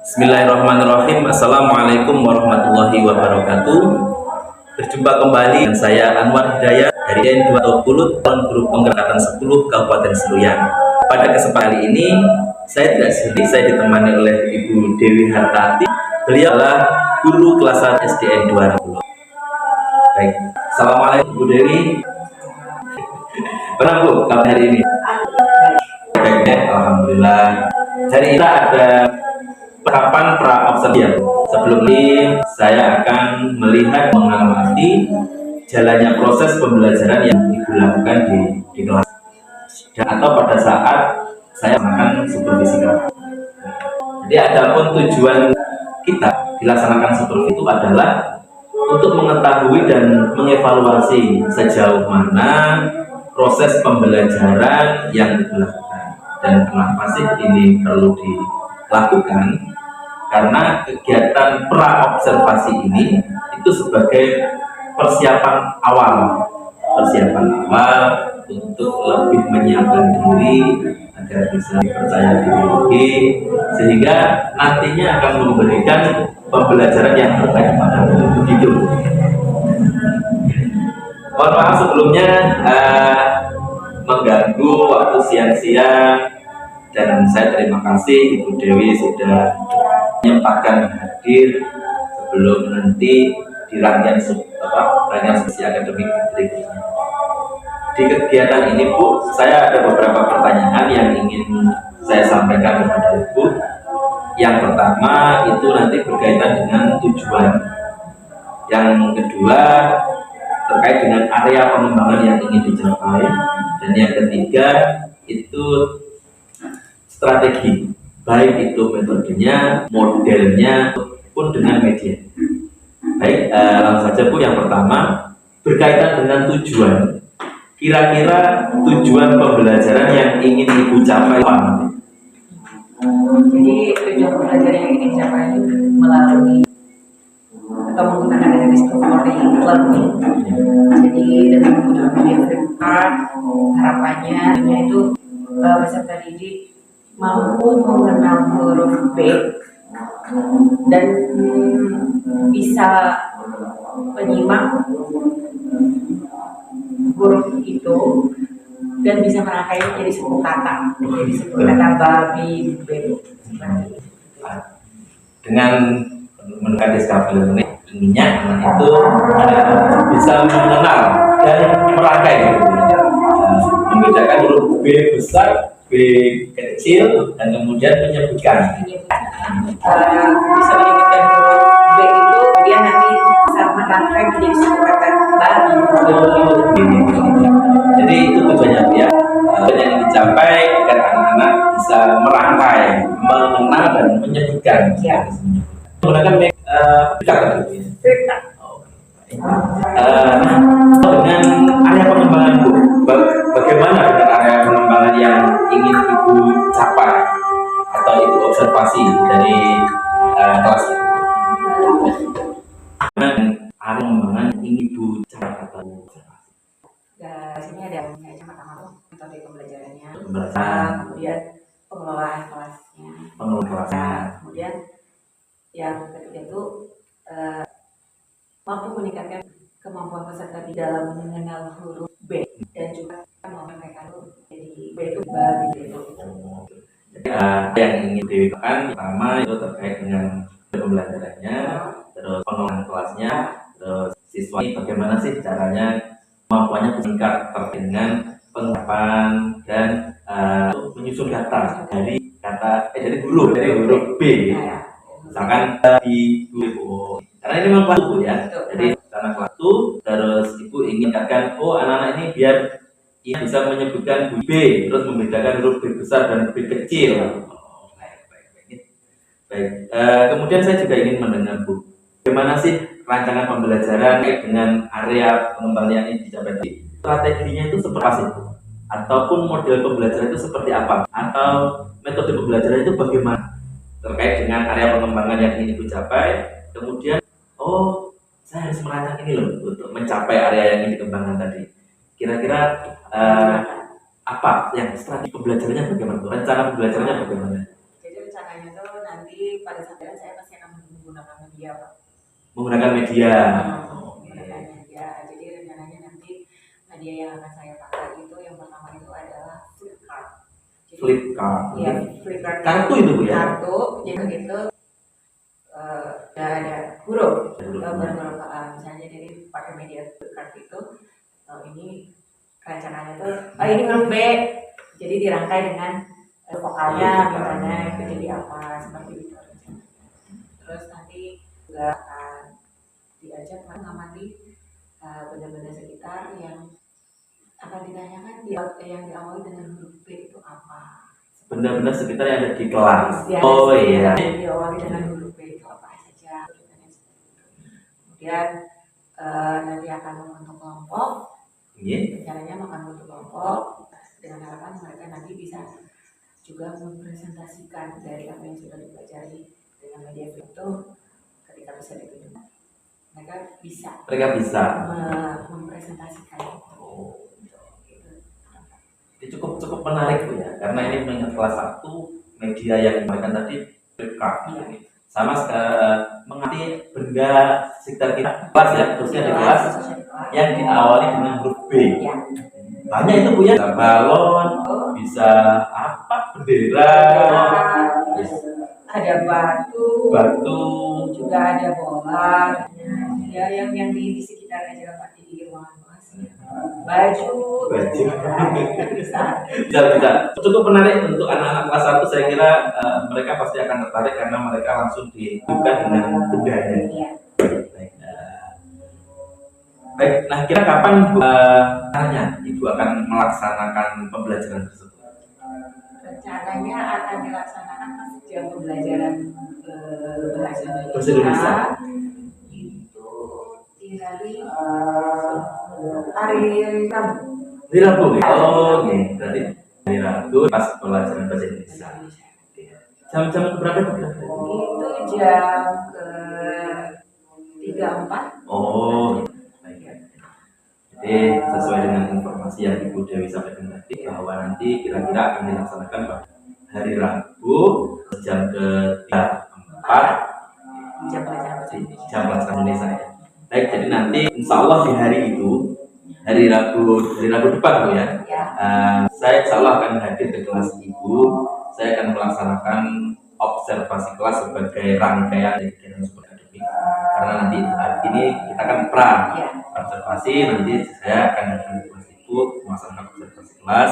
Bismillahirrahmanirrahim. Assalamualaikum warahmatullahi wabarakatuh. Berjumpa kembali dengan saya Anwar Hidayat dari N20 Tahun Guru Penggerakatan 10 Kabupaten Seruyan. Pada kesempatan kali ini saya tidak sendiri, saya ditemani oleh Ibu Dewi Hartati. Beliau adalah guru kelas 1 SDN 20. Baik, Assalamualaikum Bu Dewi. Pernah Bu kabar hari ini? Baik, alhamdulillah. Hari ini ada penerapan pra-observasi. Sebelum ini saya akan melihat mengamati jalannya proses pembelajaran yang Ibu lakukan di kelas atau pada saat saya melakukan supervisi kelas. Jadi adapun tujuan kita dilaksanakan supervisi itu adalah untuk mengetahui dan mengevaluasi sejauh mana proses pembelajaran yang dilakukan dan kenapa sih ini perlu dilakukan. Karena kegiatan pra-observasi ini itu sebagai persiapan awal untuk lebih menyiapkan diri agar bisa percaya diri lagi, sehingga nantinya akan memberikan pembelajaran yang terbaik pada begitu. Mohon maaf sebelumnya mengganggu waktu siang-siang, dan saya terima kasih Ibu Dewi sudah menyempatkan hadir sebelum nanti di rangkaian sesi akademik berikutnya. Di kegiatan ini Bu, saya ada beberapa pertanyaan yang ingin saya sampaikan kepada Ibu. Yang pertama itu nanti berkaitan dengan tujuan. Yang kedua terkait dengan area pengembangan yang ingin dicapai, dan yang ketiga itu strategi, baik itu metodenya, modelnya, pun dengan media. Baik, langsung saja Bu. Yang pertama berkaitan dengan tujuan. Kira-kira tujuan pembelajaran yang ingin Ibu capai apa? Jadi tujuan pembelajaran yang ingin dicapai melalui atau menggunakan dari discovery learning. Jadi dengan menggunakan media flipchart, harapannya itu peserta didik mampu mengenal huruf B dan bisa menyimak huruf itu dan bisa merangkai menjadi sebuah kata, babi, baby. Dengan menggunakan discovery learning, intinya itu bisa mengenal dan merangkai, membedakan huruf B besar, B kecil, dan kemudian menyebutkan. Bisa menyebutkan huruf B itu, kemudian nanti bisa merangkai menjadi sebuah kata babi. Jadi itu tujuannya ya, yang dicapai agar anak-anak bisa merangkai, mengenal dan menyebutkan. Ya. Menggunakan Cerita. Dengan area pengembangan Bu, bagaimana dengan area pengembangan yang ingin Ibu capai atau Ibu observasi dari kelas ini? Area pengembangan yang ingin Ibu capai atau observasi? Di sini ada pertama metode pembelajarannya, Kemudian pengelolaan kelasnya, kemudian yang ketiga itu mampu meningkatkan kemampuan peserta di dalam mengenal huruf B dan juga menggunakan huruf jadi B itu babi itu. Jadi yang ingin dilakukan pertama itu terkait dengan pembelajarannya, terus pengelolaan kelasnya, terus siswa ini bagaimana sih caranya kemampuannya meningkat terkait dengan penerapan dan menyusun kata dari huruf B. Misalkan di huruf, karena ini memang kelas 1 ya. Jadi karena kelas 1, terus Ibu ingin katakan, anak-anak ini biar ia bisa menyebutkan huruf B, terus membedakan huruf B besar dan B kecil. Baik. Kemudian saya juga ingin mendengar Bu, bagaimana sih rancangan pembelajaran dengan area pengembangan yang ingin dicapai? Strateginya itu seperti apa sih Bu? Ataupun model pembelajaran itu seperti apa? Atau metode pembelajaran itu bagaimana? Terkait dengan area pengembangan yang ingin Ibu capai, kemudian saya harus merancang ini loh untuk mencapai area yang ingin dikembangkan tadi. Kira-kira apa yang strategi pembelajarannya bagaimana? Rencana pembelajarannya bagaimana? Jadi rencananya tuh nanti pada saat itu saya pasti akan menggunakan media, Pak. Menggunakan media. Menggunakan media. Jadi rencananya nanti media yang akan saya pakai itu yang pertama itu adalah Flipkart. Flipkart. Iya, Flipkart. Kartu itu Bu ya? Kartu, jadi begitu ada huruf berhuruf misalnya jadi pakai media Flipkart itu ini rencananya tuh ini huruf B, jadi dirangkai dengan vokalnya misalnya itu jadi apa seperti itu. Terus nanti juga akan diajak mengamati benda-benda sekitar yang akan ditanyakan yang diawali dengan huruf B itu apa. Benda-benda sekitar yang ada di kelas. Ya, Oh iya. diawali dengan huruf B itu apa saja. Kemudian nanti akan membentuk kelompok. Caranya makan bentuk kelompok dengan harapan mereka nanti bisa juga mempresentasikan dari apa yang sudah dipelajari dengan media itu ketika bisa dipilih. Mereka bisa mempresentasikan itu. Ini cukup menarik Bu ya, karena ini mengingat kelas 1 media yang digunakan tadi Flipkart. Sama mengerti benda sekitar kita kelas ya, khususnya di kelas yang diawali dengan huruf B. Banyak itu Bu ya, bisa balon, bisa apa, bendera, ada batu, juga ada bola, ya yang di sekitar aja Pak, di ruangan kelas. Baju. bisa. Cukup menarik untuk anak-anak kelas 1. Saya kira mereka pasti akan tertarik karena mereka langsung dihidupkan dengan bendanya. Baik, nah kira kapan Ibu akan melaksanakan pembelajaran tersebut? Rencananya akan dilaksanakan pas jam pembelajaran bahasa Indonesia itu di hari Rabu. Hari Rabu. Oh, nih berarti hari Rabu pas pembelajaran bahasa Indonesia. Jam berapa itu? Itu jam ke 3-4. Oh. Jadi sesuai dengan informasi yang Ibu Dewi sampaikan tadi bahwa nanti kira-kira akan dilaksanakan pada hari Rabu jam ke-3-4 jam pelajaran Indonesia ya. Baik, jadi nanti insya Allah di hari itu hari Rabu depan Bu ya, saya insya Allah akan hadir ke kelas Ibu. Saya akan melaksanakan observasi kelas sebagai rangkaian dari kegiatan super akademik, karena nanti hari ini kita kan observasi, nanti saya akan datang ke kelas Ibu melaksanakan observasi kelas.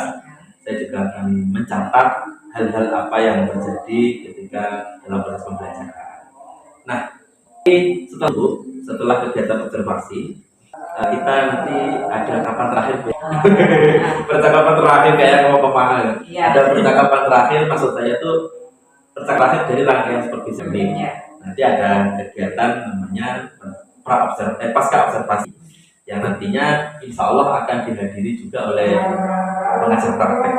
Saya juga akan mencatat hal-hal apa yang terjadi ketika dalam proses pembelajaran. Nah, setelah kegiatan observasi kita nanti ada percakapan terakhir percakapan terakhir kayak mau kemana ada percakapan terakhir, maksud saya itu percakapan terakhir dari rangkaian seperti ini. Nanti ada kegiatan namanya pasca observasi yang nantinya insya Allah akan dihadiri juga oleh pengajar praktek.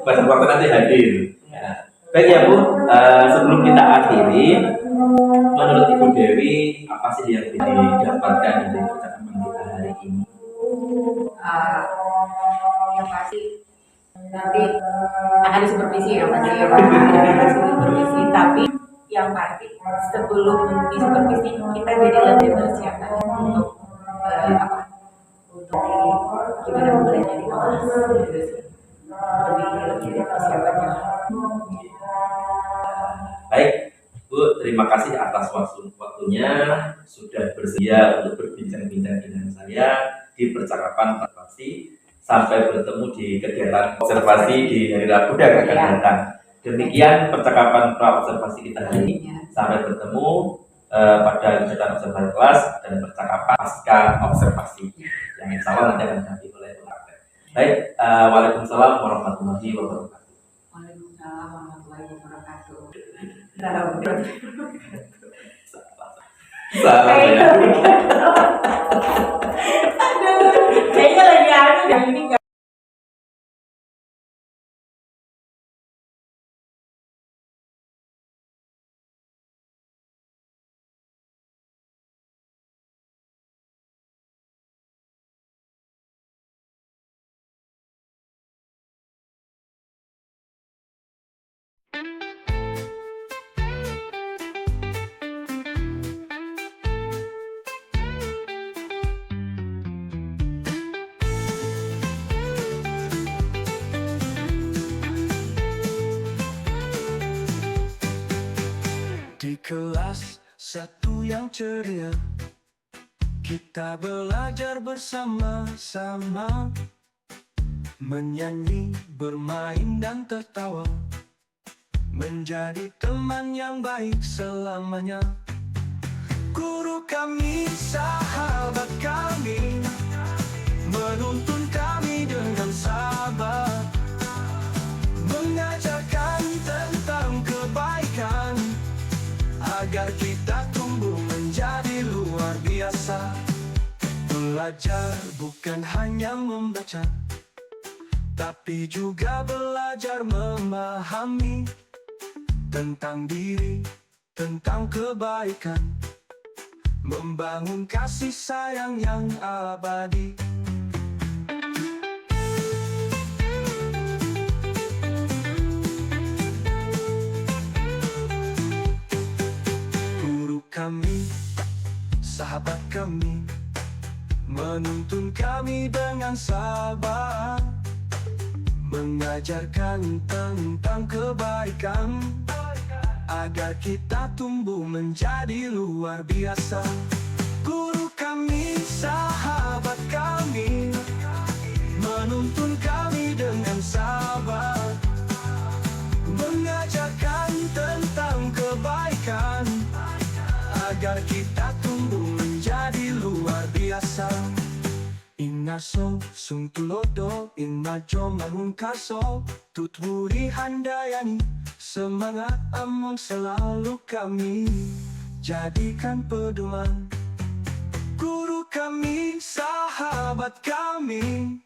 Pengajar praktek nanti hadir. Baik ya Bu, sebelum kita akhiri, menurut Ibu Dewi apa sih yang didapatkan dari percakapan kita hari ini? Yang pasti nanti akan supervisi ya pasti ya Pak. Akan supervisi, tapi yang pasti sebelum disupervisi kita jadi lebih bersiap untuk gimana membelanja di kelas gitu sih. Lebih persiapannya. Baik Bu, terima kasih atas waktunya sudah bersedia untuk berbincang-bincang dengan saya di percakapan observasi. Sampai bertemu di kegiatan observasi di hari Rabu yang akan datang. Demikian percakapan pra-observasi kita hari ini. Sampai bertemu pada kegiatan observasi kelas dan percakapan pasca observasi yang insya Allah nanti akan didampingi oleh pengajar. Baik, waalaikumsalam warahmatullahi wabarakatuh. Waalaikumsalam warahmatullahi wabarakatuh. Salah ya. Kayaknya lagi ada yang ini. kelas satu yang ceria, kita belajar bersama-sama, menyanyi, bermain dan tertawa, menjadi teman yang baik selamanya. Guru kami, sahabat kami, menuntun kami dengan sabar, mengajarkan tentang kebaikan, agar kita tumbuh menjadi luar biasa. Belajar bukan hanya membaca, tapi juga belajar memahami tentang diri, tentang kebaikan, membangun kasih sayang yang abadi. Guru kami, sahabat kami, menuntun kami dengan sabar, mengajarkan tentang kebaikan, agar kita tumbuh menjadi luar biasa. Guru kami, sahabat kami, menuntun kami dengan sabar, mengajarkan tentang kebaikan, agar kita tumbuh menjadi luar biasa. Ingaso, sung tulodo, inmajo manungkaso, tutwuri handayani, semangat among selalu kami jadikan pedoman. Guru kami, sahabat kami,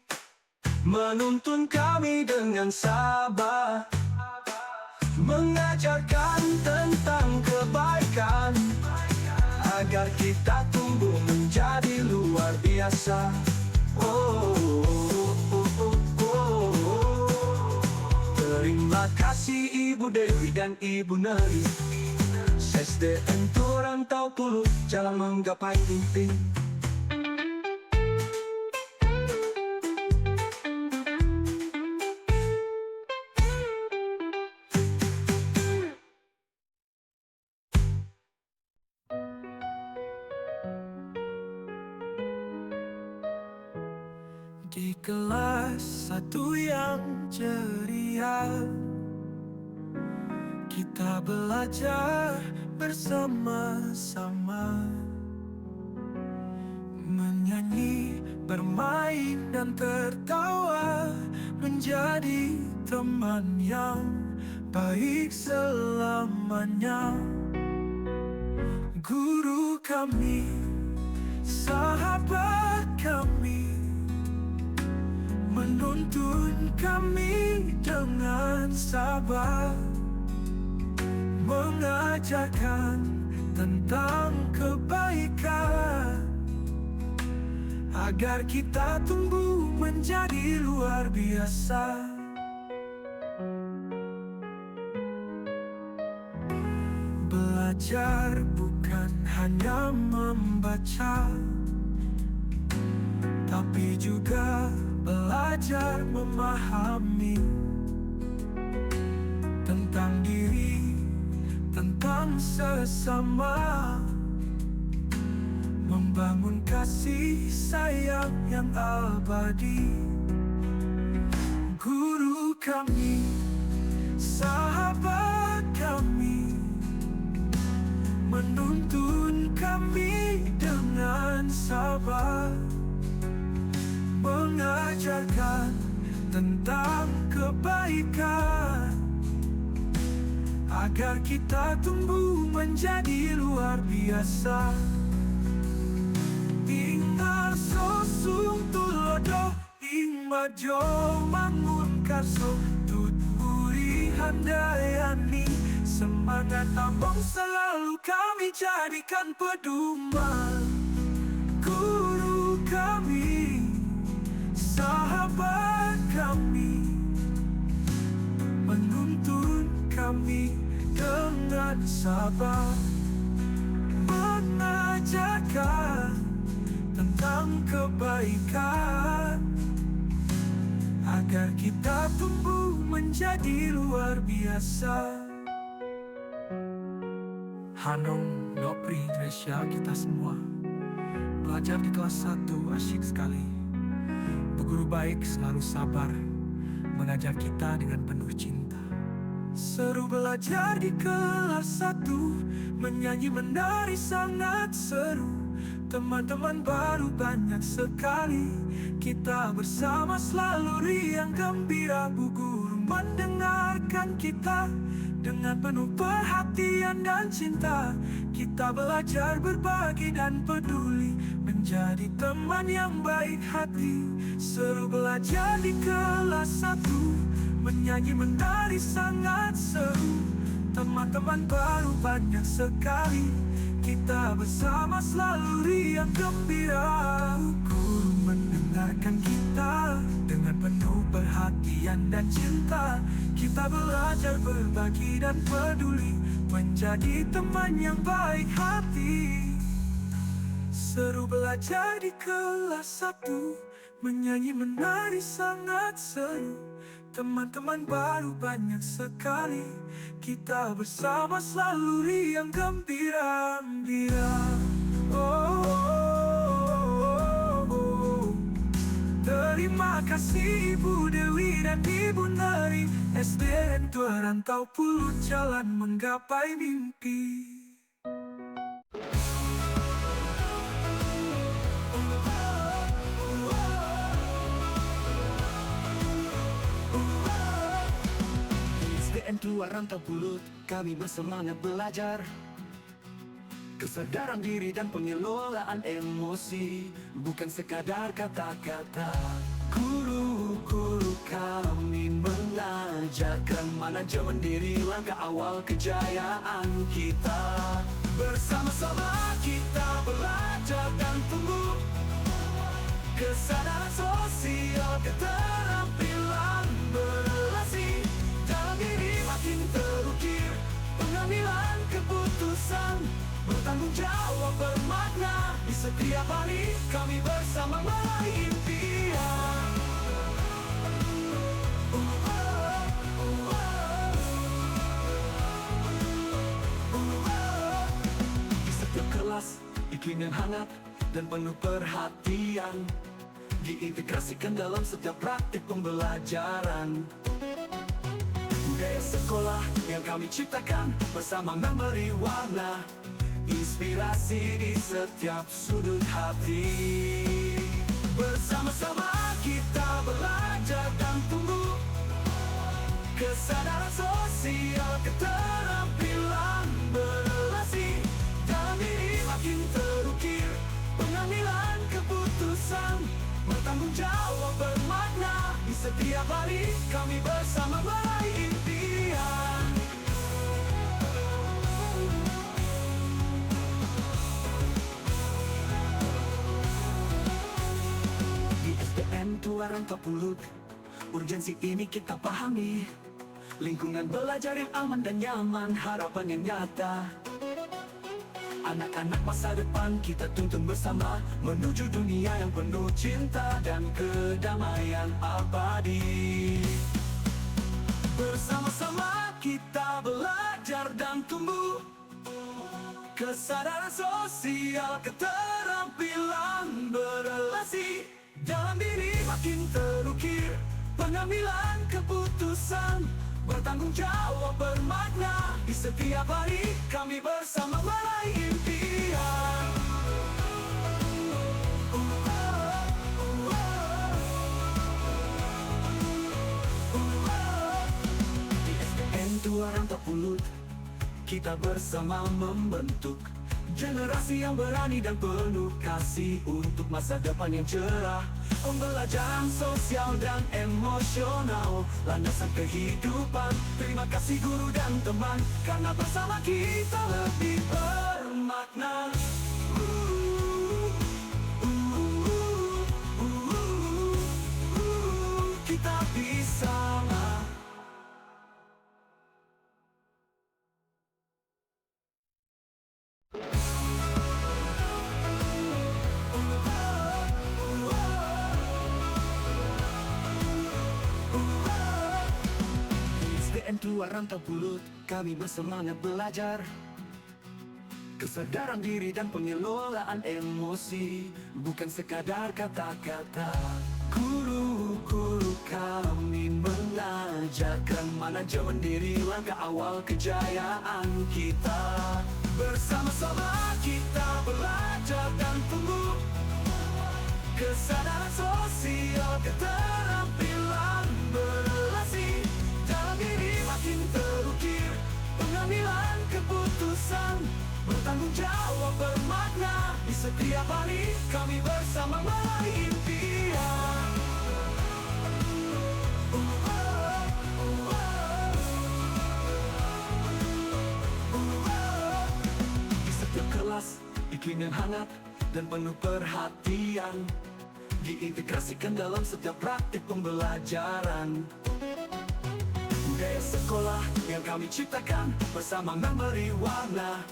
menuntun kami dengan sabar, mengajarkan tentang kebaikan, agar kita tumbuh menjadi luar biasa. Terima kasih Ibu Dewi dan Ibu Neri, SDN Turantau Pulu, jalan menggapai mimpi. Di kelas satu yang ceria, kita belajar bersama-sama, menyanyi, bermain dan tertawa, menjadi teman yang baik selamanya. Guru kami, sahabat kami, menuntun kami dengan sabar, mengajarkan tentang kebaikan, agar kita tumbuh menjadi luar biasa. Belajar bukan hanya membaca, tapi juga belajar memahami tentang diri, tentang sesama, membangun kasih sayang yang abadi. Guru kami, sahabat kami, menuntun kami dengan sabar, mengajarkan tentang kebaikan, agar kita tumbuh menjadi luar biasa. Ingar sosung tulodo, ingmajo mangun karso, tuturi handayani, semangat ambong selalu kami jadikan pedoman. Guru kami, sahabat kami, menuntun kami dengan sabar, mengajarkan tentang kebaikan, agar kita tumbuh menjadi luar biasa. Hanong, Nopri, Tresya, kita semua belajar di kelas 1 asyik sekali. Bu guru baik selalu sabar mengajar kita dengan penuh cinta. Seru belajar di kelas 1, menyanyi menari sangat seru. Teman-teman baru banyak sekali, kita bersama selalu riang gembira. Bu guru mendengarkan kita dengan penuh perhatian dan cinta. Kita belajar berbagi dan peduli, menjadi teman yang baik hati. Seru belajar di kelas 1, menyanyi menari sangat seru. Teman-teman baru banyak sekali, kita bersama selalu riang gembira. Guru mendengarkan kita dengan penuh perhatian dan cinta. Kita belajar berbagi dan peduli, menjadi teman yang baik hati. Seru belajar di kelas 1, menyanyi menari sangat seru. Teman-teman baru banyak sekali, kita bersama selalu riang gembira. Oh, oh, oh, oh. Terima kasih Ibu Dewi dan Ibu Nari, SDN Tua Rantau Pulut, jalan menggapai mimpi. SDN Tua Rantau Pulut, kami bersemangat belajar. Kesadaran diri dan pengelolaan emosi, bukan sekadar kata-kata. Guru-guru kami mengajarkan manajemen diri, langkah awal kejayaan kita. Bersama-sama kita belajar dan tumbuh, kesadaran sosial, keterampilan berrelasi. Dalam diri makin terukir, pengambilan keputusan, bertanggung jawab bermakna. Di setiap hari kami bersama meraih impian. Di setiap kelas, iklim yang hangat dan penuh perhatian diintegrasikan dalam setiap praktik pembelajaran. Budaya sekolah yang kami ciptakan bersama memberi warna, inspirasi di setiap sudut hati. Bersama-sama kita belajar dan tumbuh, kesadaran sosial, keterampilan berrelasi. Dalam diri makin terukir, pengambilan keputusan, bertanggung jawab bermakna. Di setiap hari kami bersama meraih impian. Di SDN Tua Rantau Pulut, urgensi ini kita pahami. Lingkungan belajar yang aman dan nyaman, harapan yang nyata. Anak-anak masa depan kita tuntun bersama, menuju dunia yang penuh cinta dan kedamaian abadi. Bersama-sama kita belajar dan tumbuh, kesadaran sosial, keterampilan berrelasi. Dalam diri makin terukir, pengambilan keputusan, bertanggung jawab bermakna. Di setiap hari kami bersama meraih impian. Di SDN Tua Rantau Pulut, kita bersama membentuk generasi yang berani dan penuh kasih untuk masa depan yang cerah. Pembelajaran sosial dan emosional, landasan kehidupan. Terima kasih guru dan teman, karena bersama kita lebih bermakna. Kita bisa. SDN Tua Rantau Pulut, kami bersemangat belajar. Kesadaran diri dan pengelolaan emosi, bukan sekadar kata-kata. Guru-guru kami mengajarkan manajemen diri, langkah awal kejayaan kita. Bersama-sama kita belajar dan tumbuh, kesadaran sosial, keterampilan berrelasi, dalam diri makin terukir, pengambilan keputusan bertanggung jawab bermakna. Di setiap hari kami bersama meraih impian. Di setiap kelas, iklim yang hangat dan penuh perhatian diintegrasikan dalam setiap praktik pembelajaran. Budaya sekolah yang kami ciptakan bersama memberi warna,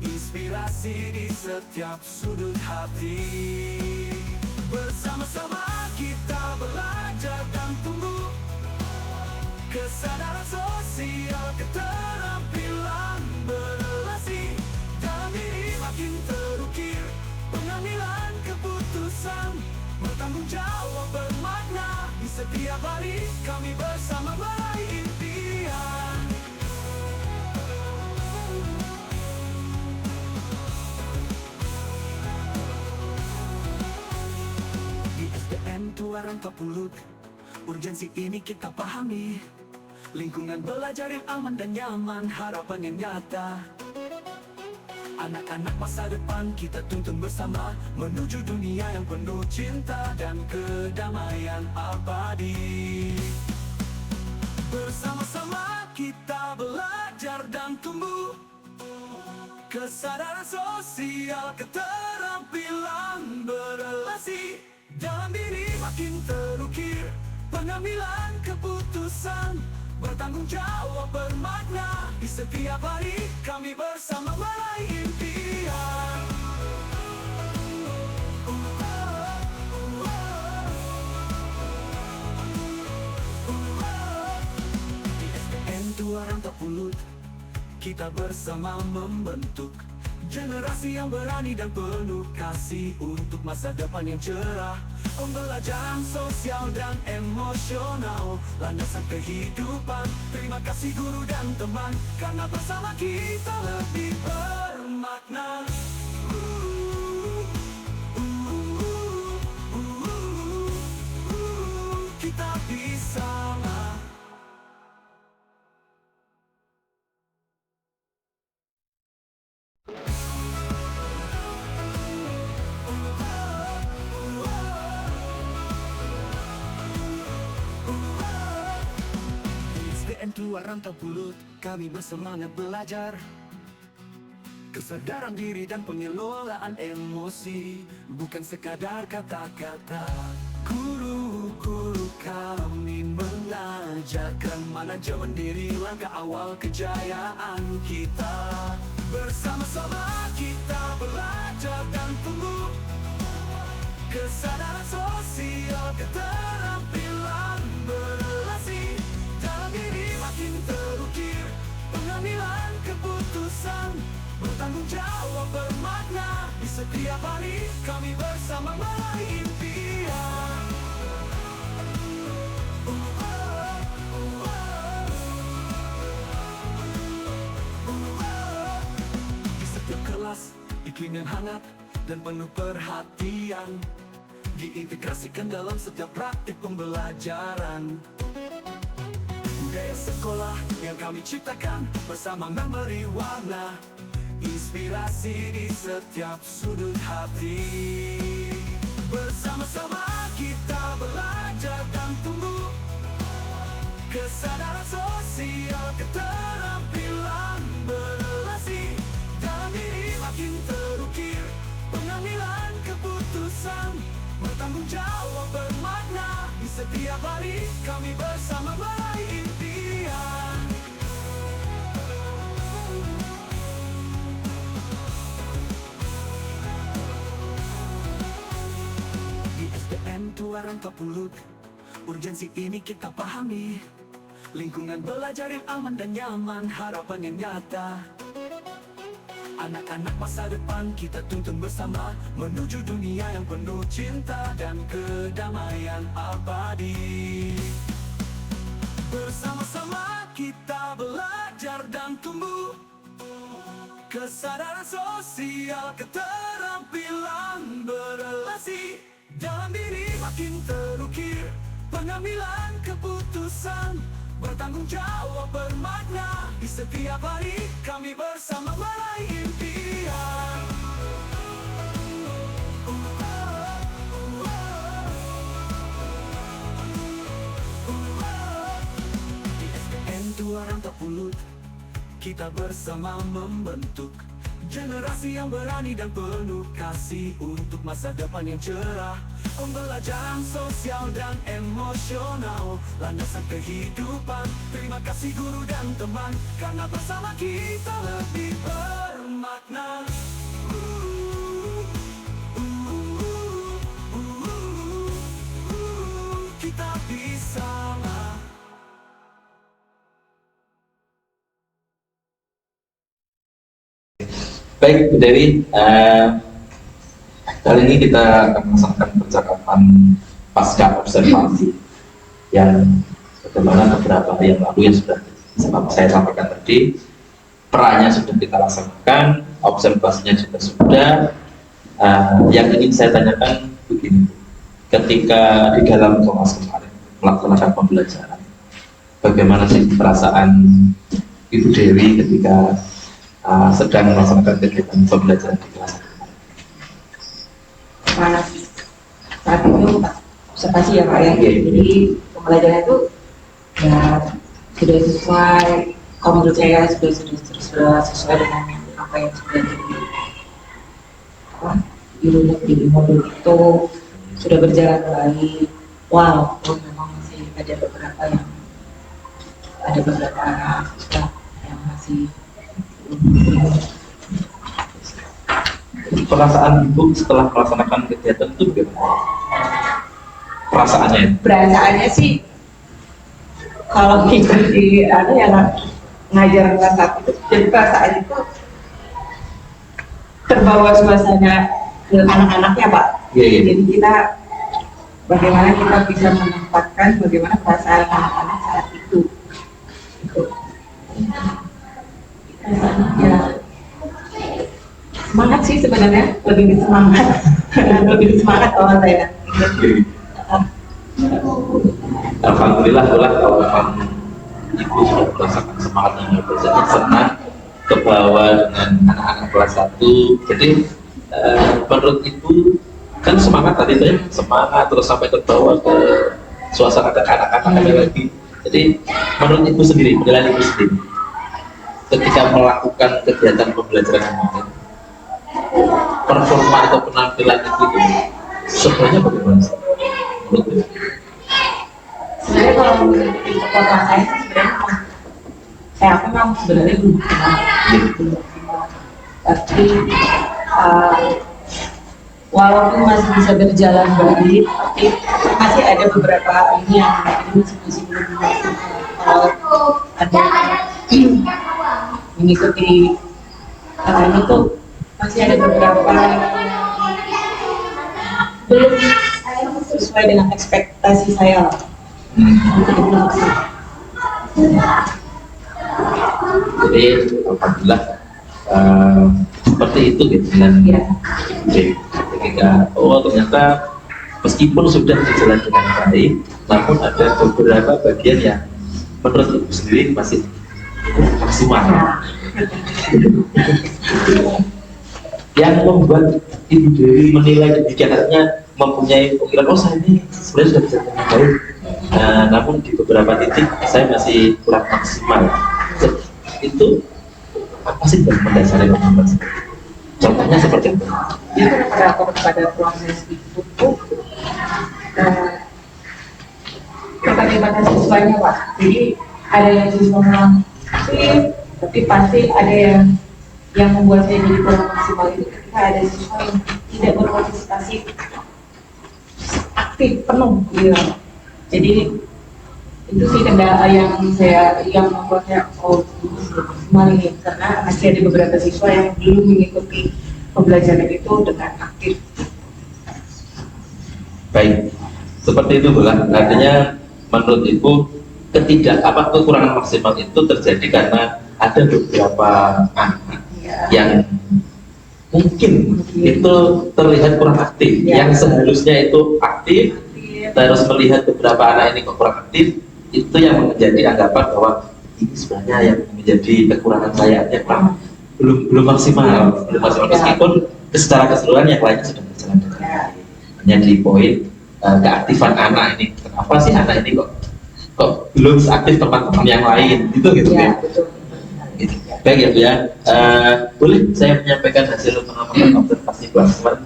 inspirasi di setiap sudut hati. Bersama-sama kita belajar dan tumbuh, kesadaran sosial, keterampilan berrelasi, dalam diri makin terukir, pengambilan keputusan bertanggung jawab bermakna. Di setiap hari kami bersama meraih impian. Di SDN Tua Rantau Pulut, urgensi ini kita pahami. Lingkungan belajar yang aman dan nyaman, harapan yang nyata. Anak-anak masa depan kita tuntun bersama, menuju dunia yang penuh cinta dan kedamaian abadi. Bersama-sama kita belajar dan tumbuh, kesadaran sosial, keterampilan berrelasi, dalam diri makin terukir, pengambilan keputusan bertanggung jawab bermakna. Di setiap hari kami bersama meraih impian. Di SDN Tua Rantau Pulut, kita bersama membentuk generasi yang berani dan penuh kasih untuk masa depan yang cerah. Pembelajaran sosial dan emosional, landasan kehidupan. Terima kasih guru dan teman, karena bersama kita lebih bermakna. Kita bisa. SDN Tua Rantau Pulut, kami bersemangat belajar. Kesadaran diri dan pengelolaan emosi, bukan sekadar kata-kata. Guru-guru kami mengajarkan manajemen diri, langkah awal kejayaan kita. Bersama-sama kita belajar dan tumbuh, kesadaran sosial, keterampilan berrelasi, dalam diri makin terukir, pengambilan keputusan bertanggung jawab bermakna. Di setiap hari kami bersama meraih impian. Di setiap kelas, iklim yang hangat dan penuh perhatian diintegrasikan dalam setiap praktik pembelajaran. Budaya sekolah yang kami ciptakan bersama memberi warna, inspirasi di setiap sudut hati. Bersama-sama kita belajar dan tumbuh, kesadaran sosial, keterampilan berrelasi, dalam diri makin terukir, pengambilan keputusan bertanggung jawab bermakna. Di setiap hari kami bersama meraih impian. Di SDN Tua Rantau Pulut, urgensi ini kita pahami. Lingkungan belajar yang aman dan nyaman, harapan yang nyata. Anak-anak masa depan kita tuntun bersama menuju dunia yang penuh cinta dan kedamaian abadi. Bersama-sama kita belajar dan tumbuh, kesadaran sosial, keterampilan berrelasi dalam diri makin terukir. Pengambilan keputusan bertanggung jawab bermakna. Di setiap hari kami bersama meraih impian. Di SDN Tua Rantau Pulut kita bersama membentuk generasi yang berani dan penuh kasih untuk masa depan yang cerah. Pembelajaran sosial dan emosional, landasan kehidupan. Terima kasih guru dan teman, karena bersama kita lebih bermakna. Kita bisa. Baik, Bu Dewi, kali ini kita akan melaksanakan percakapan pasca observasi yang bagaimana beberapa hari yang lalu yang sudah saya sampaikan tadi. Perannya sudah kita laksanakan, observasinya juga sudah. Yang ingin saya tanyakan begini, ketika di dalam kelas kemarin melaksanakan pembelajaran, bagaimana sih perasaan Ibu Dewi ketika sedang melaksanakan kegiatan pembelajaran di kelas? Saat itu observasi ya Pak ya, jadi pembelajaran itu ya sudah sesuai, kalau menurut saya sudah sesuai dengan apa yang sudah di modul itu, sudah berjalan baik. Walaupun memang masih ada beberapa siswa yang masih perasaan Ibu setelah melaksanakan kegiatan itu bagaimana? Perasaannya? Perasaannya sih, kalau mengikuti ngajar kelas 1 itu, jadi perasaan itu terbawa suasana ke anak-anaknya Pak. Yeah. Jadi kita bagaimana kita bisa menempatkan bagaimana perasaan anak-anak saat itu. Ya, semangat sih sebenarnya, lebih semangat kalau saya. Alhamdulillah kalau memang Ibu sudah merasakan semangatnya belajar, senang ke bawah dengan anak-anak kelas 1. Jadi menurut Ibu kan semangat tadi itu ya, semangat terus sampai ke bawah ke suasana ada anak-anaknya lagi. Jadi menurut Ibu sendiri, penilaian Ibu sendiri ketika melakukan kegiatan pembelajaran kemarin, performa atau penampilan itu sebenarnya bagaimana sih? Sebenarnya kalau mengikuti kota saya sebenarnya saya memang sebenarnya belum maksimal. Tapi walaupun masih bisa berjalan baik, tapi masih ada beberapa ini yang masih belum maksimal. Kalau ada mengikuti ini tuh masih ada beberapa belum sesuai dengan ekspektasi saya. Jadi alhamdulillah seperti itu gitu dengan ketika ternyata meskipun sudah berjalan dengan baik, namun ada beberapa bagian yang menurut Ibu sendiri masih maksimal. Yang membuat Ibu Dewi menilai demikian, artinya mempunyai pemikiran saya ini sebenarnya sudah berjalan dengan baik, namun di beberapa titik saya masih kurang maksimal. Itu apa sih yang mendasari pemahaman seperti itu? Contohnya seperti apa? Itu pada proses itu tuh keterlibatan siswanya Pak. Jadi ada yang siswa aktif, tapi pasti ada yang membuat saya jadi kurang maksimal itu ketika ada siswa yang tidak berpartisipasi aktif penuh gitu. Jadi Itu sih kendala yang membuat saya maksimal ini, karena masih ada beberapa siswa yang belum mengikuti pembelajaran itu dengan aktif. Baik, seperti itu bukan artinya menurut Ibu kekurangan maksimal itu terjadi karena ada beberapa anak yang mungkin itu terlihat kurang aktif, yang seharusnya itu aktif, terus melihat beberapa anak ini kok kurang aktif, itu yang menjadi anggapan bahwa ini sebenarnya yang menjadi kekurangan saya, yang belum maksimal, meskipun secara keseluruhan yang lainnya sudah berjalan dengan baik. Hanya di poin keaktifan anak ini, kenapa sih anak ini kok belum seaktif teman-teman yang lain, gitu ya. Baik ya Bu ya, boleh saya menyampaikan hasil pengamatan observasi plasma.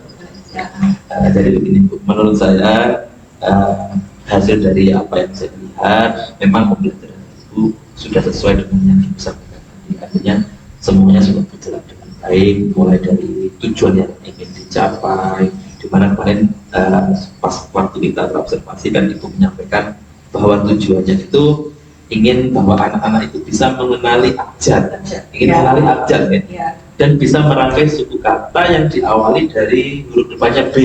Jadi begini Bu, menurut saya hasil dari apa yang saya lihat, memang pembelajaran Ibu sudah sesuai dengan yang Ibu sampaikan tadi. Artinya semuanya sudah berjalan dengan baik, mulai dari tujuan yang ingin dicapai, di mana kemarin pas waktu kita terobservasi kan Ibu menyampaikan bahwa tujuannya itu ingin bahwa anak-anak itu bisa mengenali abjad, mengenali abjad ya, dan bisa merangkai suku kata yang diawali dari huruf depannya B,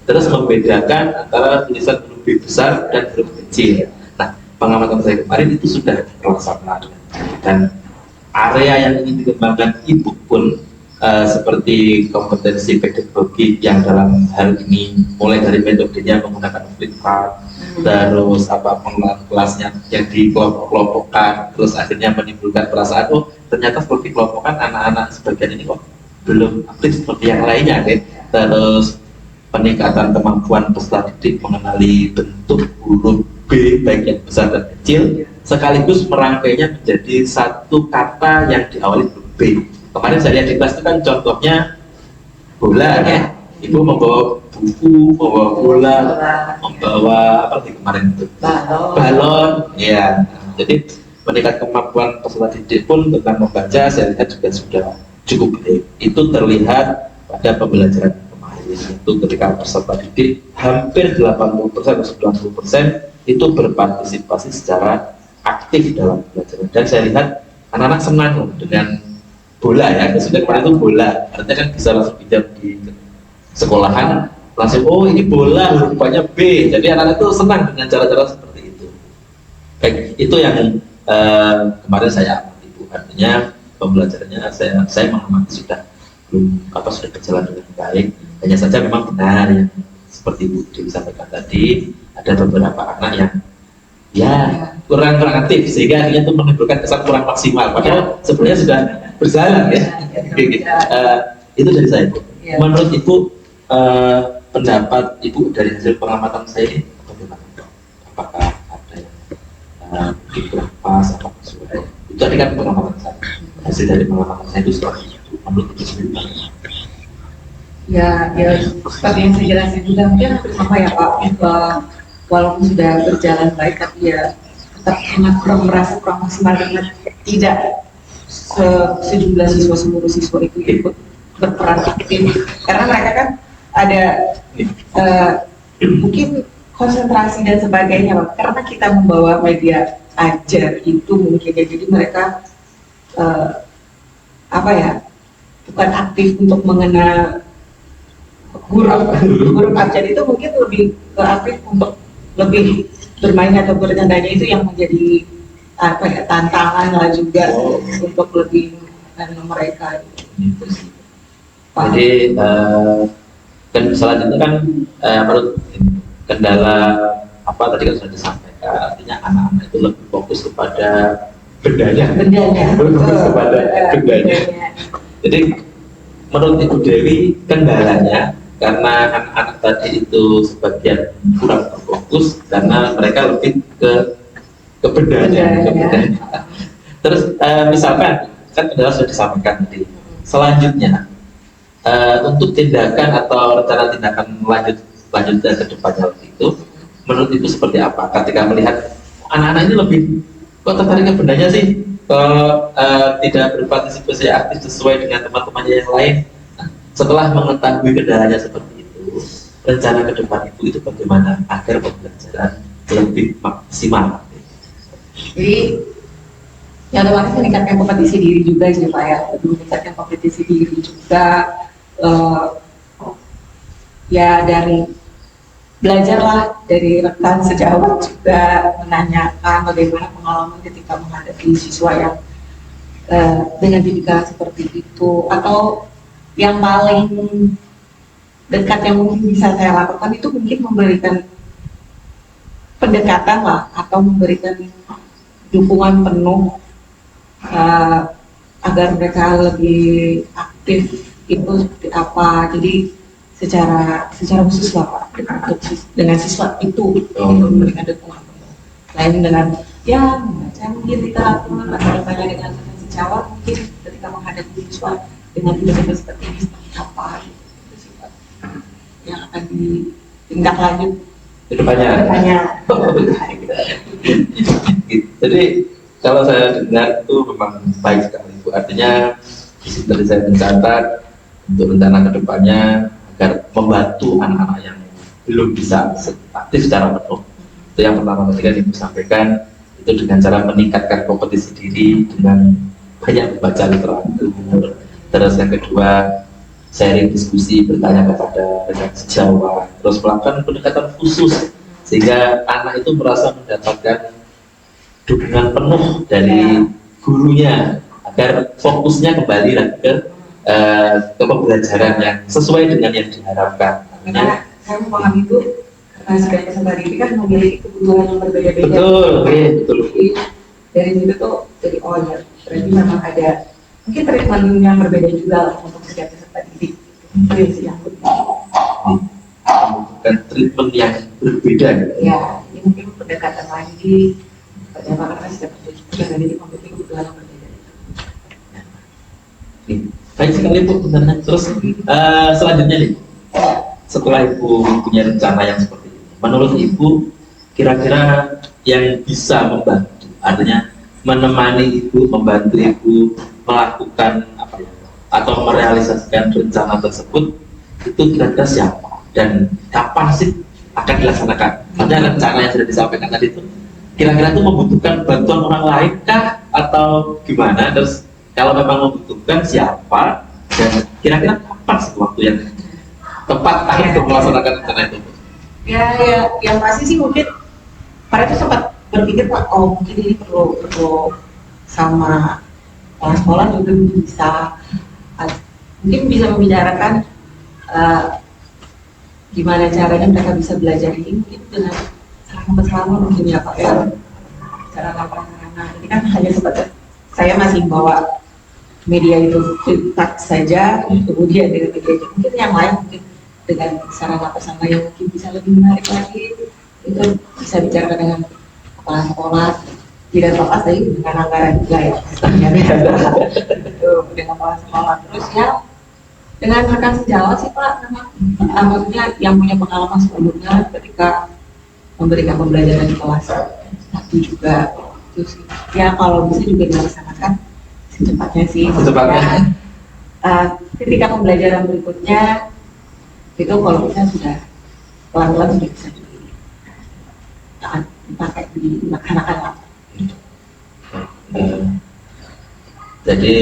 terus membedakan antara tulisan huruf B besar dan huruf kecil. Nah, pengamatan saya kemarin itu sudah terlaksana, dan area yang ingin dikembangkan Ibu pun seperti kompetensi pedagogi yang dalam hal ini mulai dari metodenya menggunakan flipchart, terus pengelolaan kelasnya yang dikelompok-kelompokkan, terus akhirnya menimbulkan perasaan ternyata seperti kelompokan anak-anak sebagian ini kok belum aktif seperti yang lainnya kan? Terus peningkatan kemampuan peserta didik mengenali bentuk huruf B baik yang besar dan kecil, sekaligus merangkainya menjadi satu kata yang diawali huruf B. Kemarin saya lihat di kelas itu kan contohnya bola ya. Ibu membawa buku, membawa bola, membawa apa sih kemarin itu? Balon. Ya. Jadi meningkat kemampuan peserta didik pun tentang membaca saya lihat juga sudah cukup baik. Itu terlihat pada pembelajaran kemarin. Itu ketika peserta didik hampir 80% atau 90% itu berpartisipasi secara aktif dalam pembelajaran. Dan saya lihat anak-anak senang dengan bola ya, sudah kemarin itu bola, artinya kan bisa langsung pinjam di sekolahan, langsung ini bola rupanya B, jadi anak-anak itu senang dengan cara-cara seperti itu. Baik, itu yang kemarin saya amati Bu, artinya pembelajarannya saya mengamati sudah berjalan dengan baik. Hanya saja memang benar yang seperti Bu disampaikan tadi, ada beberapa anak yang kurang aktif sehingga akhirnya itu menimbulkan kesan kurang maksimal, padahal sebenarnya sudah berjalan ya. Itu dari saya Bu. Menurut Ibu pendapat Ibu dari hasil pengamatan saya ini bagaimana? Apakah ada yang kurang pas atau sesuai? Itu tadi kan pengamatan saya. Hasil dari pengamatan saya itu seperti itu. Menurut Ibu sendiri? Ya seperti yang saya jelaskan juga, mungkin hampir sama ya Pak. Walaupun sudah berjalan baik, tapi ya tetap merasa kurang maksimal dengan tidak sejumlah seluruh siswa itu ikut berperan aktif, karena mereka kan ada mungkin konsentrasi dan sebagainya Pak. Karena kita membawa media ajar itu mungkin ya, jadi mereka bukan aktif untuk mengenal huruf abjad itu, mungkin lebih aktif untuk lebih bermain atau bercandanya, itu yang menjadi tantangan lah juga untuk lebih mereka. Jadi dan selanjutnya kan menurut kendala tadi kan sudah disampaikan, artinya anak-anak itu lebih fokus kepada bendanya. Fokus kepada bendanya. Jadi menurut Ibu Dewi kendalanya karena anak-anak tadi itu sebagian kurang terfokus karena mereka lebih ke bendanya. Terus misalkan kan kendala sudah disampaikan tadi. Selanjutnya untuk tindakan atau rencana tindakan lanjutnya ke depannya itu, menurut Ibu seperti apa? Ketika melihat anak-anak ini lebih tertarik ke bendanya sih, tidak berpartisipasi aktif sesuai dengan teman-temannya yang lain. Setelah mengetahui kendalanya seperti itu, rencana ke depan Ibu itu bagaimana agar pembelajaran lebih maksimal? Jadi yang otomatis meningkatkan kompetisi diri juga sih Pak ya, lebih meningkatkan kompetisi diri juga. eh, Ya dari belajarlah dari rekan sejawat juga, menanyakan bagaimana pengalaman ketika menghadapi siswa yang dengan didikan seperti itu, atau yang paling dekat yang mungkin bisa saya lakukan itu mungkin memberikan pendekatan lah, atau memberikan dukungan penuh agar mereka lebih aktif itu seperti apa. Jadi secara khusus lah Pak, dengan siswa itu memberikan dukungan penuh. Lain dengan ya membaca mungkin literatur atau bertanya dengan sejawat mungkin ketika menghadapi siswa dengan tidak seperti ini seperti apa itu sih Pak yang akan ditindak lanjut Kedepannya. Jadi kalau saya dengar itu memang baik sekali Bu. Artinya dari saya mencatat untuk rencana kedepannya agar membantu anak-anak yang belum bisa aktif secara penuh. Itu yang pertama ketika Ibu sampaikan itu dengan cara meningkatkan kompetisi diri dengan banyak membaca literatur. Terus yang kedua sharing diskusi, bertanya kepada rekan sejawat, terus melakukan pendekatan khusus sehingga anak itu merasa mendapatkan dukungan penuh dari gurunya agar fokusnya kembali lagi ke pembelajaran yang sesuai dengan yang diharapkan. Karena saya memahami itu karena setiap peserta didik kan memiliki kebutuhan yang berbeda-beda. Betul. Jadi dari situ tuh jadi oh ya berarti memang ada mungkin treatment yang berbeda juga lah untuk setiap peserta didik. Itu sih yang Membutuhkan treatment yang berbeda. ya, ini mungkin pendekatan lagi bagaimana karena setiap peserta didik memiliki kebutuhan yang berbeda. Baik sekali Bu, benar. Terus selanjutnya nih, setelah Ibu punya rencana yang seperti ini, menurut Ibu kira-kira yang bisa membantu, artinya menemani Ibu, membantu Ibu melakukan apa ya, atau merealisasikan rencana tersebut itu kira-kira siapa dan kapan sih akan dilaksanakan? Maksudnya rencana yang sudah disampaikan tadi itu kira-kira itu membutuhkan bantuan orang lain kah atau gimana? Terus kalau memang membutuhkan siapa dan kira-kira kapan sih waktu yang tepat untuk melaksanakan rencana itu? Ya, yang pasti sih mungkin pada itu sempat berpikir Pak, oh mungkin ini perlu sama sekolah juga bisa, mungkin bisa membicarakan gimana caranya mereka bisa belajar ini mungkin dengan selama mungkin ya Pak ya, cara laporan-laporan. Ini kan hanya sebatas saya masih bawa media itu cetak saja, kemudian dengan media itu mungkin yang lain mungkin dengan sarana persama yang mungkin bisa lebih menarik lagi, itu bisa bicara dengan kepala sekolah, tidak terlepas dari dengan anggaran juga ya, itu dengan kepala sekolah. Terus ya dengan rekan sejawat sih Pak, memang maksudnya yang punya pengalaman sebelumnya ketika memberikan pembelajaran di kelas 1 juga, terus ya kalau bisa juga dilaksanakan secepatnya sih. Secepatnya. Ketika pembelajaran berikutnya itu kalau bisa sudah pelan-pelan sudah bisa dipakai dilaksanakan lah. Jadi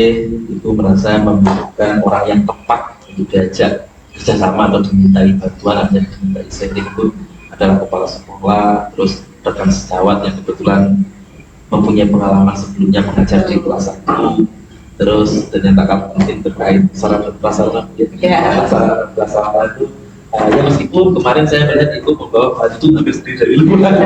Ibu merasa membutuhkan orang yang tepat untuk diajak kerjasama atau dimintai bantuan atau dimintai setting itu adalah kepala sekolah, terus rekan sejawat yang kebetulan mempunyai pengalaman sebelumnya mengajar di kelas 1, terus ternyata penting terkait sarana prasarana itu ya meskipun kemarin saya melihat Ibu membawa baju hampir sendiri dari luar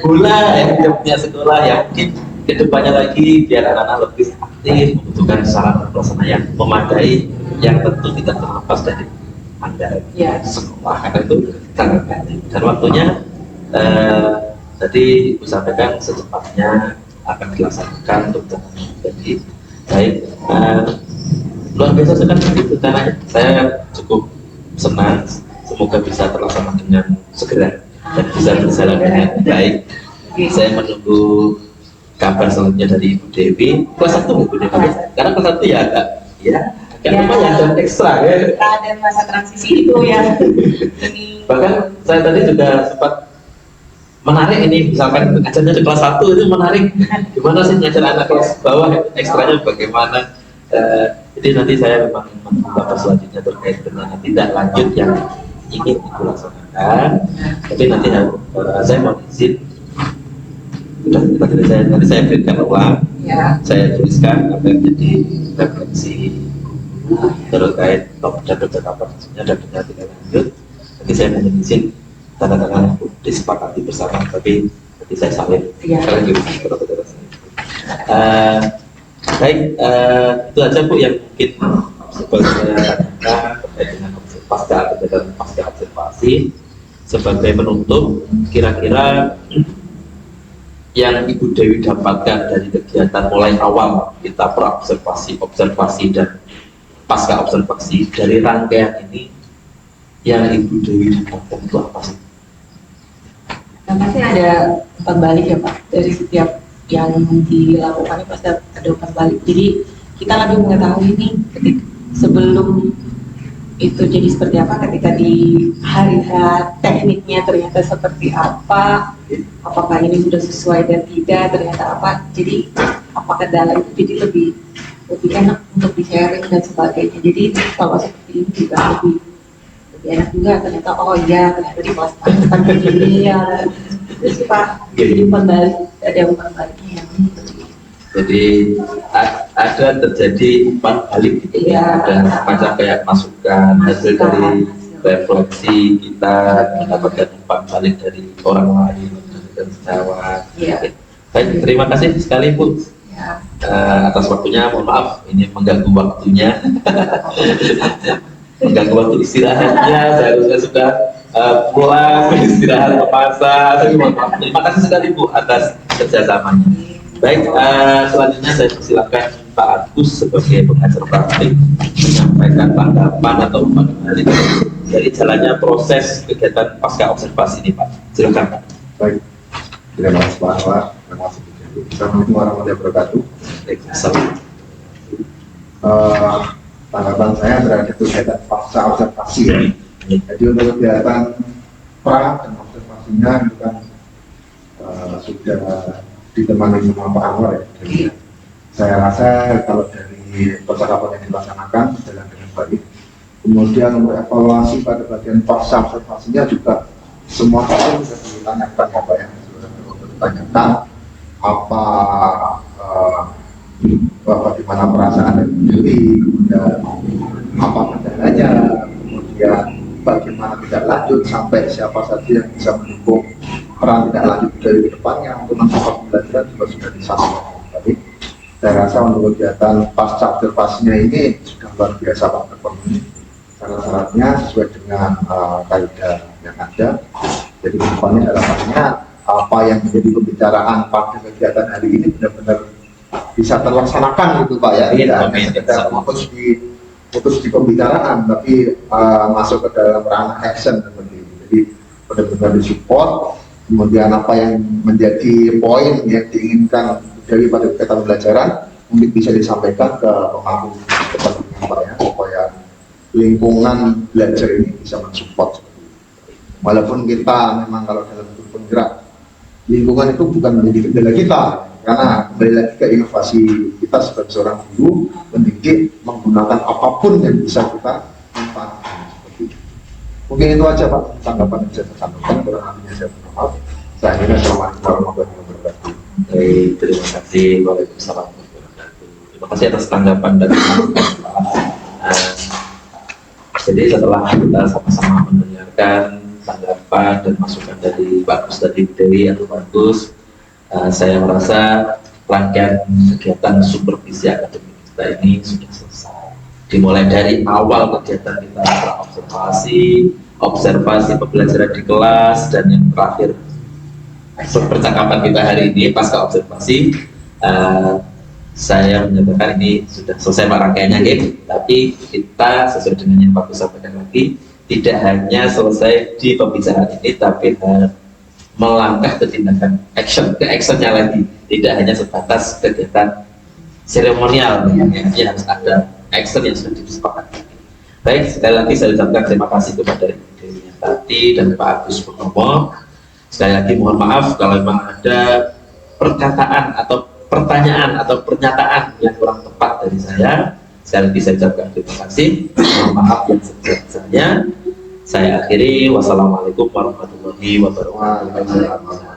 bola yang tidak punya sekolah ya, mungkin kedepannya lagi biar anak-anak lebih aktif membutuhkan sarana prasarana yang memadai yang tentu tidak terlepas dari anggaran sekolah karena itu sangat penting dan waktunya tadi Ibu sampaikan secepatnya akan dilaksanakan untuk jadi baik. Luar biasa sekali rencananya, saya cukup senang, semoga bisa terlaksana dengan segera dan bisa berjalan dengan baik. Saya menunggu kabar selanjutnya dari Ibu Dewi. Kelas 1 Ibu Dewi, karena kelas 1 ya agak lumayan dan ekstra ya. Dan masa transisi itu ya. Bahkan saya tadi juga sempat menarik ini, misalkan ngajarnya di kelas 1 itu menarik, gimana sih ngajar anak kelas bawah, ekstranya bagaimana. Jadi nanti saya memang membuka selanjutnya terkait dengan tindak lanjut yang ingin ibu laksanakan. Tapi nanti saya mau izin, nanti saya berikan ulang, saya tuliskan apa yang menjadi referensi terkait top dan percakapannya dan tindak lanjut. Nanti saya mohon izin tanda tangan disepakati bersama, tapi nanti saya salin kalian juga baik. Itu aja Bu yang mungkin sebagai tanyakan terkait dengan pasca observasi. Sebagai penutup, kira-kira yang Ibu Dewi dapatkan dari kegiatan mulai awal kita observasi dan pasca observasi dari rangkaian ini, yang Ibu Dewi dapatkan itu apa sih? Yang pasti ada umpan balik ya Pak, dari setiap yang dilakukan pasti ada umpan balik. Jadi kita lebih mengetahui nih sebelum itu jadi seperti apa, ketika di hari H tekniknya ternyata seperti apa, apakah ini sudah sesuai dan tidak, ternyata apa. Jadi apa kendala itu jadi lebih enak untuk di sharing dan sebagainya. Jadi kalau seperti ini juga lebih enak juga, ternyata oh iya ternyata di kelas tentang ini ya. Terus Pak, jadi umpan balik, ada umpan baliknya yang jadi ada terjadi umpan balik gitu ya, ada macam kayak masukan hasil dari refleksi kita, mendapatkan umpan balik dari orang lain dan sejawat. Baik, terima kasih sekali Bu atas waktunya. Mohon maaf ini mengganggu waktunya mengganggu waktu istirahatnya. Saya sudah pulang istirahat ke pasar. Terima kasih sekali Bu atas kerjasamanya. Baik, selanjutnya saya persilakan Pak Agus sebagai pengajar praktik menyampaikan tanggapan atau umpan balik dari jalannya proses kegiatan pasca observasi ini Pak. Silakan Pak. Baik, terima kasih Pak Anwar, terima kasih Bu Dewi. Assalamualaikum warahmatullahi wabarakatuh. Tanggapan saya terhadap kegiatan pasca observasi ya. Jadi untuk kegiatan pra dan observasinya itu kan sudah ditemani sama Pak Anwar ya. Jadi, saya rasa kalau dari percakapan yang dilaksanakan berjalan dengan baik. Kemudian untuk evaluasi pada bagian pasca observasinya juga semua hal sudah ditanyakan ya Pak ya, sudah ditanyakan bagaimana perasaan dari diri, kemudian apa kendalanya, kemudian bagaimana tidak lanjut, sampai siapa saja yang bisa mendukung peran tidak lanjut dari kedepannya untuk nanti pembelajaran juga sudah disampaikan. Tapi saya rasa untuk kegiatan pasca observasinya ini sudah luar biasa Pak, terpenuhi syarat-syaratnya sesuai dengan kaidah yang ada. Jadi kedepannya harapannya apa yang menjadi pembicaraan pada kegiatan hari ini benar-benar bisa terlaksanakan gitu Pak ya. Tidak hanya sekedar putus di pembicaraan, tapi masuk ke dalam ranah action seperti ini. Jadi benar-benar disupport. Kemudian apa yang menjadi poin yang diinginkan daripada kegiatan pembelajaran mungkin bisa disampaikan ke pemangku kepentingan Pak ya, supaya lingkungan belajar ini bisa mensupport. Walaupun kita memang kalau dalam bentuk penggerak, lingkungan itu bukan menjadi kendala kita, karena kembali lagi ke inovasi kita sebagai seorang guru mendidik menggunakan apapun yang bisa kita manfaatkan. Mungkin itu aja Pak tanggapan yang saya sampaikan. Kurang lebihnya saya mohon maaf. Saya kira Assalamualaikum warahmatullahi wabarakatuh. Baik, terima kasih. Waalaikumsalam warahmatullahi wabarakatuh. Terima kasih atas tanggapan dan jadi setelah kita sama-sama mendengarkan tanggapan dan masukan dari Bagus tadi Dewi atau Bagus, saya merasa rangkaian kegiatan supervisi akademik kita ini sudah selesai. Dimulai dari awal kegiatan kita observasi pembelajaran di kelas, dan yang terakhir percakapan kita hari ini pasca observasi. Saya menyatakan ini sudah selesai rangkaiannya, tapi kita sesuai dengan yang Pak sampaikan lagi, tidak hanya selesai di pembicaraan ini, tapi melangkah ke tindakan actionnya lagi, tidak hanya sebatas kegiatan seremonial, ya harus ada action yang sudah disepakati. Baik, sekali lagi saya ucapkan terima kasih kepada Ibu Dewi tadi dan Pak Agus Purnomo Sekali lagi mohon maaf kalau memang ada perkataan atau pertanyaan atau pernyataan yang kurang tepat dari saya. Sekali lagi saya ucapkan terima kasih, mohon maaf yang sebesar-besarnya. Saya akhiri, wassalamualaikum warahmatullahi wabarakatuh.